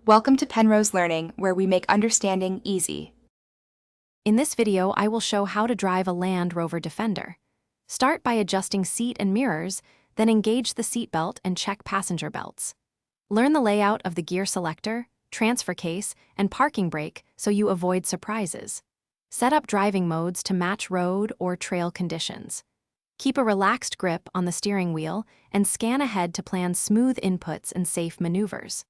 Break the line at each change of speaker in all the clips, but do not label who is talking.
Welcome to Penrose Learning, where we make understanding easy.
In this video, I will show how to drive a Land Rover Defender. Start by adjusting seat and mirrors, then engage the seat belt and check passenger belts. Learn the layout of the gear selector, transfer case, and parking brake so you avoid surprises. Set up driving modes to match road or trail conditions. Keep a relaxed grip on the steering wheel and scan ahead to plan smooth inputs and safe maneuvers.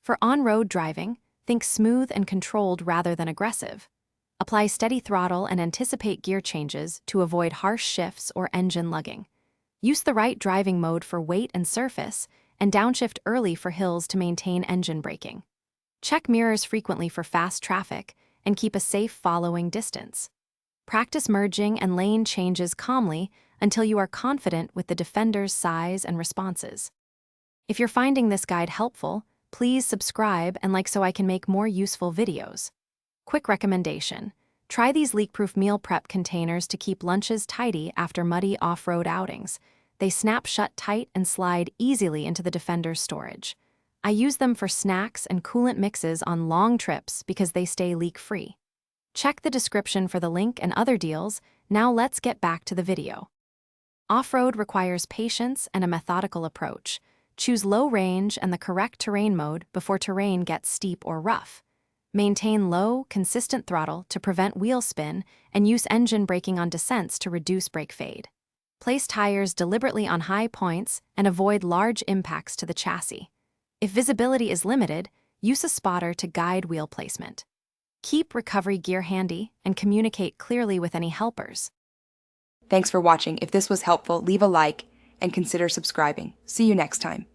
For on-road driving, think smooth and controlled rather than aggressive. Apply steady throttle and anticipate gear changes to avoid harsh shifts or engine lugging. Use the right driving mode for weight and surface, and downshift early for hills to maintain engine braking. Check mirrors frequently for fast traffic and keep a safe following distance. Practice merging and lane changes calmly until you are confident with the Defender's size and responses. If you're finding this guide helpful, please subscribe and like so I can make more useful videos. Quick recommendation: try these leak-proof meal prep containers to keep lunches tidy after muddy off-road outings. They snap shut tight and slide easily into the Defender's storage. I use them for snacks and coolant mixes on long trips because they stay leak-free. Check the description for the link and other deals. Now let's get back to the video. Off-road requires patience and a methodical approach. Choose low range and the correct terrain mode before terrain gets steep or rough. Maintain low, consistent throttle to prevent wheel spin and use engine braking on descents to reduce brake fade. Place tires deliberately on high points and avoid large impacts to the chassis. If visibility is limited, use a spotter to guide wheel placement. Keep recovery gear handy and communicate clearly with any helpers.
Thanks for watching. If this was helpful, leave a like and consider subscribing. See you next time.